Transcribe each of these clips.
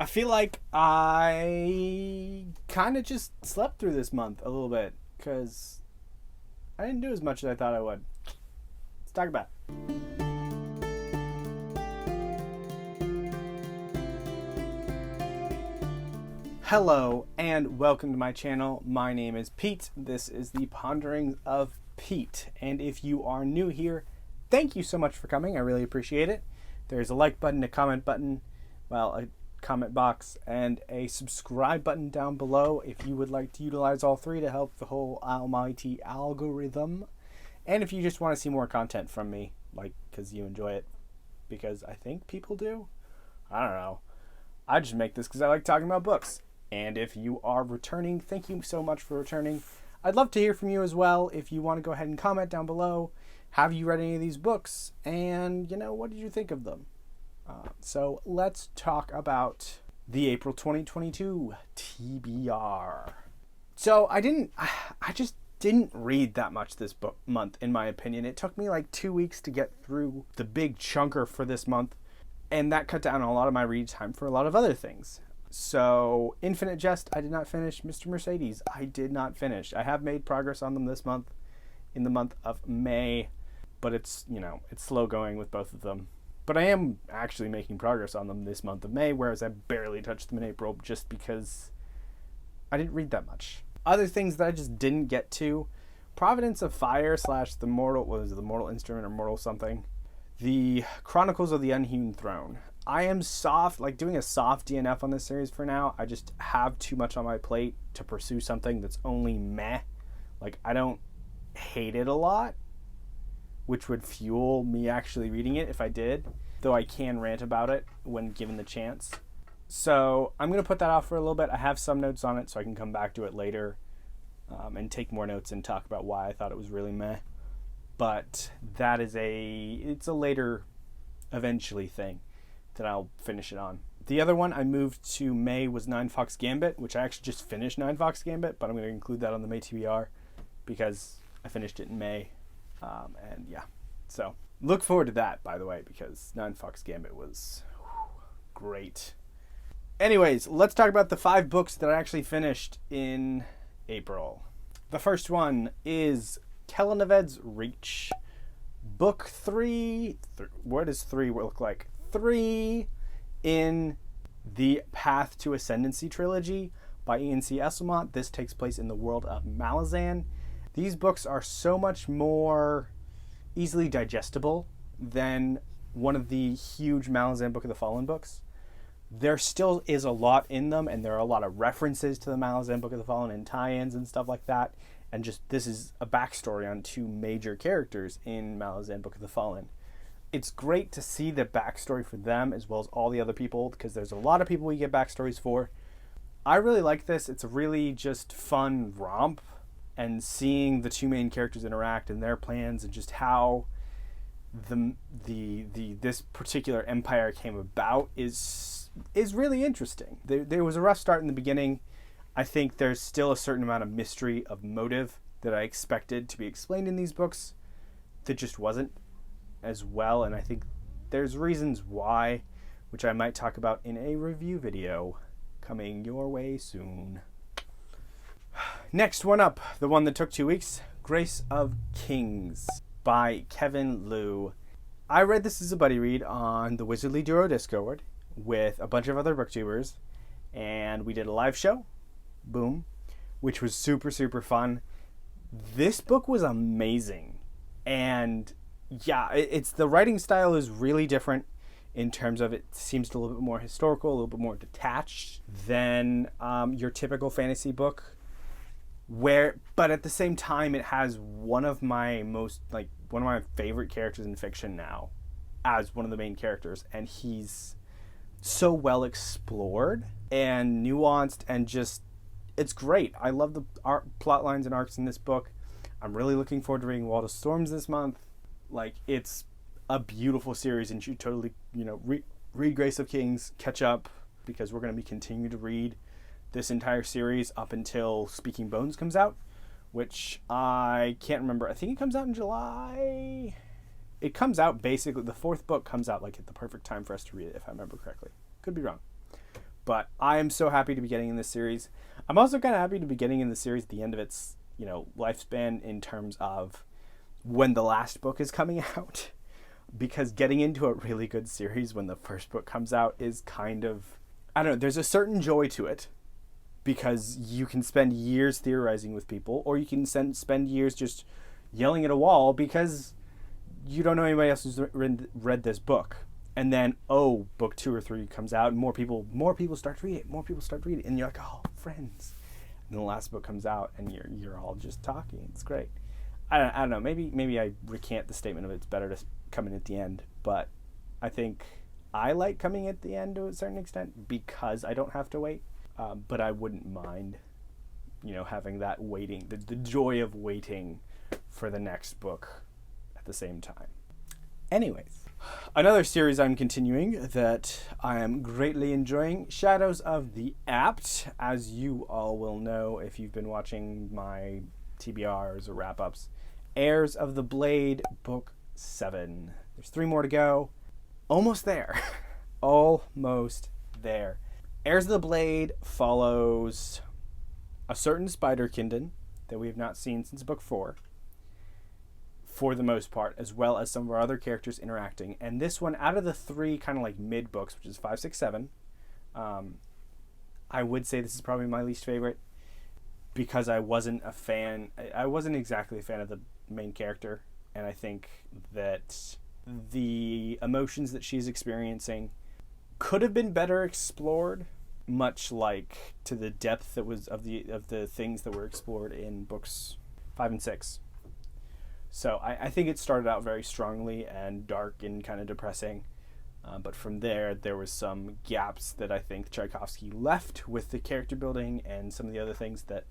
I feel like I kind of just slept through this month a little bit because I didn't do as much as I thought I would. Let's talk about it. Hello and welcome to my channel. My name is Pete. This is the Ponderings of Pete. And if you are new here, thank you so much for coming. I really appreciate it. There's a like button, a comment button, a comment box, and a subscribe button down below if you would like to utilize all three to help the whole almighty algorithm. And if you just want to see more content from me, because you enjoy it, because I think people do. I don't know. I just make this because I like talking about books. And if you are returning, thank you so much for returning. I'd love to hear from you as well. If you want to go ahead and comment down below, have you read any of these books? And, what did you think of them? So let's talk about the April 2022 TBR. So I just didn't read that much this month, in my opinion. It took me like 2 weeks to get through the big chunker for this month. And that cut down a lot of my read time for a lot of other things. So, Infinite Jest, I did not finish. Mr. Mercedes, I did not finish. I have made progress on them this month, in the month of May, but it's slow going with both of them. But I am actually making progress on them this month of May, whereas I barely touched them in April just because I didn't read that much. Other things that I just didn't get to, Providence of Fire / the Mortal Instrument or Mortal something. The Chronicles of the Unhewn Throne. I am doing a soft DNF on this series for now. I just have too much on my plate to pursue something that's only meh. I don't hate it a lot, which would fuel me actually reading it if I did, though I can rant about it when given the chance. So I'm going to put that off for a little bit. I have some notes on it so I can come back to it later and take more notes and talk about why I thought it was really meh. But it's a later eventually thing that I'll finish it on. The other one I moved to May was 9 Fox Gambit, which I actually just finished 9 Fox Gambit, but I'm going to include that on the May TBR because I finished it in May. So look forward to that, by the way, because 9 Fox Gambit was great. Anyways, let's talk about the 5 books that I actually finished in April. The first one is Telenoveds Reach. Book 3. What does 3 look like? 3 in the Path to Ascendancy trilogy by Ian C. Esselmont. This takes place in the world of Malazan. These books are so much more easily digestible than one of the huge Malazan Book of the Fallen books. There still is a lot in them, and there are a lot of references to the Malazan Book of the Fallen and tie-ins and stuff like that. And just this is a backstory on 2 major characters in Malazan Book of the Fallen. It's great to see the backstory for them as well as all the other people, because there's a lot of people we get backstories for. I really like this. It's a really just fun romp, and seeing the 2 main characters interact and their plans and just how this particular empire came about is really interesting. There was a rough start in the beginning. I think there's still a certain amount of mystery of motive that I expected to be explained in these books that just wasn't as well, and I think there's reasons why, which I might talk about in a review video coming your way soon. Next one up, the one that took 2 weeks, Grace of Kings by Kevin Liu. I read this as a buddy read on the Wizardly Duo Discord with a bunch of other booktubers, and we did a live show, boom, which was super, super fun. This book was amazing, and yeah, it's the writing style is really different in terms of it seems a little bit more historical, a little bit more detached than your typical fantasy book. But at the same time, it has one of my favorite characters in fiction now as one of the main characters, and he's so well explored and nuanced, and just it's great. I love the plot lines and arcs in this book. I'm really looking forward to reading Wall of Storms this month. It's a beautiful series, and you should totally, read Grace of Kings, catch up, because we're going to be continuing to read this entire series up until Speaking Bones comes out, which I can't remember. I think it comes out in July. It comes out basically, the 4th book comes out at the perfect time for us to read it, if I remember correctly. Could be wrong. But I am so happy to be getting in this series. I'm also kind of happy to be getting in the series at the end of its, lifespan in terms of when the last book is coming out. Because getting into a really good series when the first book comes out is kind of, I don't know, there's a certain joy to it. Because you can spend years theorizing with people, or you can spend years just yelling at a wall because you don't know anybody else who's read this book. And then, book 2 or 3 comes out, and more people start to read it, and you're like, oh, friends. And the last book comes out, and you're all just talking. It's great. I don't know. Maybe I recant the statement of it's better to come in at the end, but I think I like coming at the end to a certain extent because I don't have to wait. But I wouldn't mind, having that waiting, the joy of waiting for the next book at the same time. Anyways, another series I'm continuing that I am greatly enjoying, Shadows of the Apt. As you all will know if you've been watching my TBRs or wrap-ups, Heirs of the Blade, Book 7. There's 3 more to go. Almost there. Almost there. Heirs of the Blade follows a certain Spider-Kindred that we have not seen since Book 4, for the most part, as well as some of our other characters interacting. And this one, out of the 3 kind of like mid-books, which is 5, 6, 7, I would say this is probably my least favorite because I wasn't exactly a fan of the main character, and I think that the emotions that she's experiencing could have been better explored, much like to the depth that was of the things that were explored in books 5 and 6. So I think it started out very strongly and dark and kind of depressing, but from there was some gaps that I think Tchaikovsky left with the character building and some of the other things that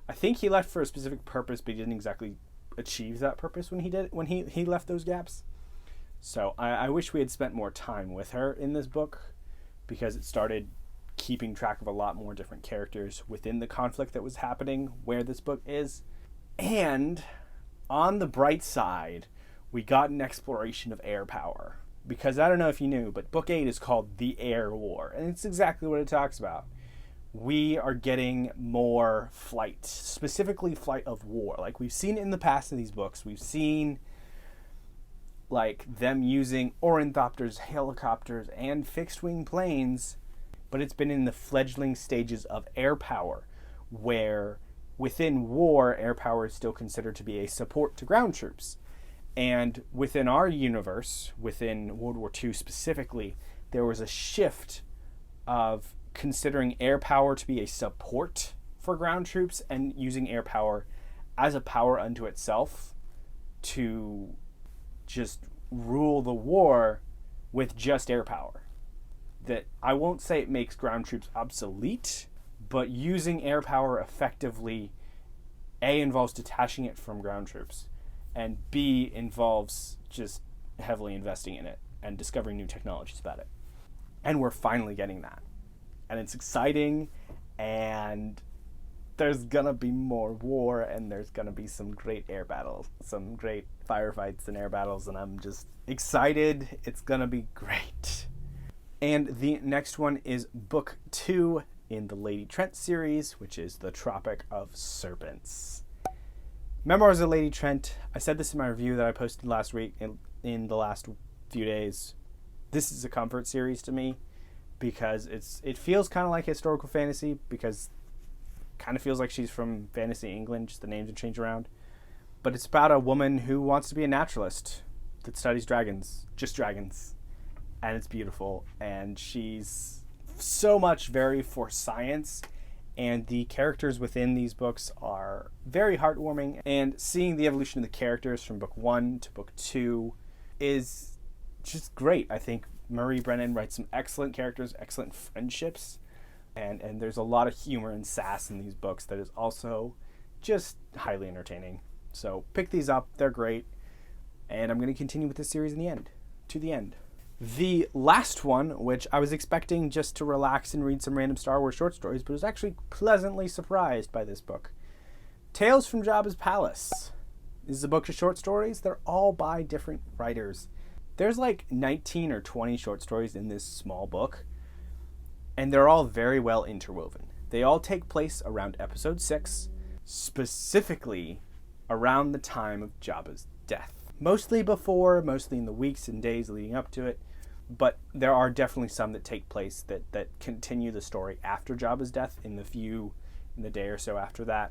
I think he left for a specific purpose, but he didn't exactly achieve that purpose when he left those gaps. So I wish we had spent more time with her in this book, because it started keeping track of a lot more different characters within the conflict that was happening where this book is. And on the bright side, we got an exploration of air power. Because I don't know if you knew, but Book 8 is called The Air War, and it's exactly what it talks about. We are getting more flight, specifically flight of war. Like we've seen in the past in these books, we've seen like them using ornithopters, helicopters, and fixed-wing planes, but it's been in the fledgling stages of air power, where within war, air power is still considered to be a support to ground troops. And within our universe, within World War II specifically, there was a shift of considering air power to be a support for ground troops and using air power as a power unto itself to just rule the war with just air power. That I won't say it makes ground troops obsolete, but using air power effectively, A, involves detaching it from ground troops, and B, involves just heavily investing in it and discovering new technologies about it. And we're finally getting that. And it's exciting, and there's gonna be more war, and there's gonna be some great air battles, some great firefights and air battles, and I'm just excited. It's gonna be great. And the next one is Book 2 in the Lady Trent series, which is The Tropic of Serpents. Memoirs of Lady Trent. I said this in my review that I posted last week, in the last few days. This is a comfort series to me because it feels kind of like historical fantasy, because it kind of feels like she's from fantasy England, just the names are changed around. But it's about a woman who wants to be a naturalist that studies dragons, just dragons. And it's beautiful, and she's so much very for science, and the characters within these books are very heartwarming, and seeing the evolution of the characters from book 1 to book 2 is just great. I think Marie Brennan writes some excellent characters, excellent friendships, and there's a lot of humor and sass in these books that is also just highly entertaining. So pick these up, they're great, and I'm going to continue with this series to the end. The last one, which I was expecting just to relax and read some random Star Wars short stories, but was actually pleasantly surprised by this book. Tales from Jabbas Palace. This is a book of short stories. They're all by different writers. There's like 19 or 20 short stories in this small book. And they're all very well interwoven. They all take place around episode 6, specifically around the time of Jabba's death. Mostly before, mostly in the weeks and days leading up to it, but there are definitely some that take place that continue the story after Jabba's death in the day or so after that.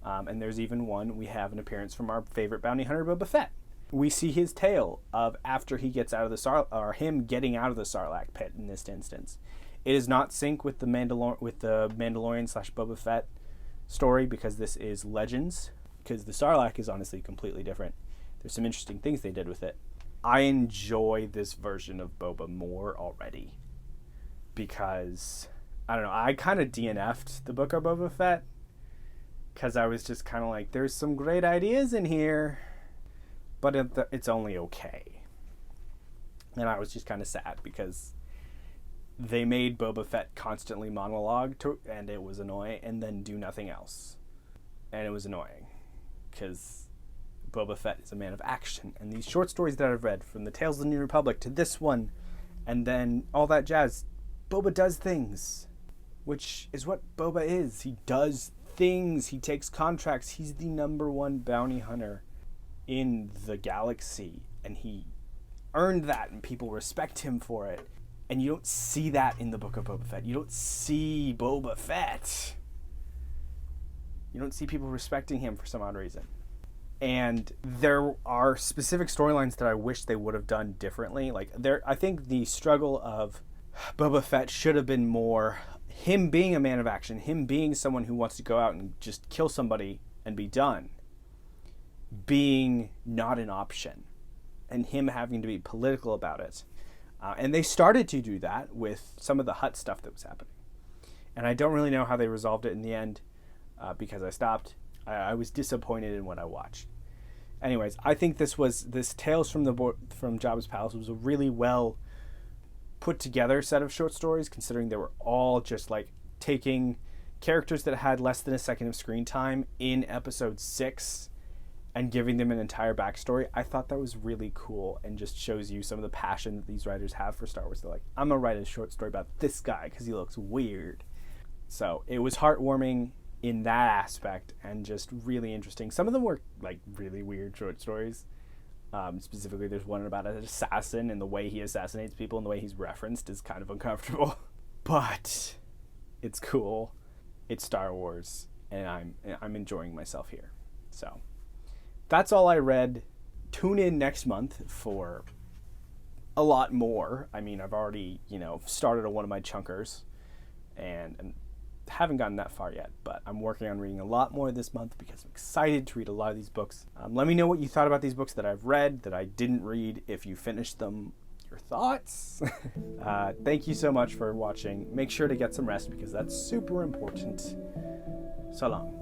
And there's even one, we have an appearance from our favorite bounty hunter, Boba Fett. We see his tale of after he gets out of the him getting out of the Sarlacc pit in this instance. It is not sync with the Mandalorian / Boba Fett story because this is Legends, because the Sarlacc is honestly completely different. There's some interesting things they did with it. I enjoy this version of Boba more already because, I don't know, I kind of DNF'd the book of Boba Fett because I was just kind of like, there's some great ideas in here, but it's only okay. And I was just kind of sad because they made Boba Fett constantly monologue, and it was annoying, and then do nothing else. And it was annoying because Boba Fett is a man of action, and these short stories that I've read, from the Tales of the New Republic to this one, and then all that jazz, Boba does things, which is what Boba is. He does things. He takes contracts. He's the #1 bounty hunter in the galaxy, and he earned that, and people respect him for it. And you don't see that in the book of Boba Fett. You don't see Boba Fett. You don't see people respecting him for some odd reason. And there are specific storylines that I wish they would have done differently. I think the struggle of Boba Fett should have been more him being a man of action, him being someone who wants to go out and just kill somebody and be done, being not an option, and him having to be political about it. And they started to do that with some of the Hutt stuff that was happening. And I don't really know how they resolved it in the end because I stopped. I was disappointed in what I watched. Anyways, I think this Tales from Jabbas Palace was a really well put together set of short stories, considering they were all just like taking characters that had less than a second of screen time in episode 6 and giving them an entire backstory. I thought that was really cool and just shows you some of the passion that these writers have for Star Wars. They're like, I'm going to write a short story about this guy because he looks weird. So it was heartwarming in that aspect and just really interesting. Some of them were like really weird short stories. Specifically, there's one about an assassin, and the way he assassinates people and the way he's referenced is kind of uncomfortable. But it's cool. It's Star Wars, and I'm enjoying myself here. So that's all I read. Tune in next month for a lot more. I mean, I've already, started on one of my chunkers and haven't gotten that far yet, but I'm working on reading a lot more this month because I'm excited to read a lot of these books. Let me know what you thought about these books that I've read, that I didn't read. If you finished them, your thoughts. Thank you so much for watching. Make sure to get some rest because that's super important. So long.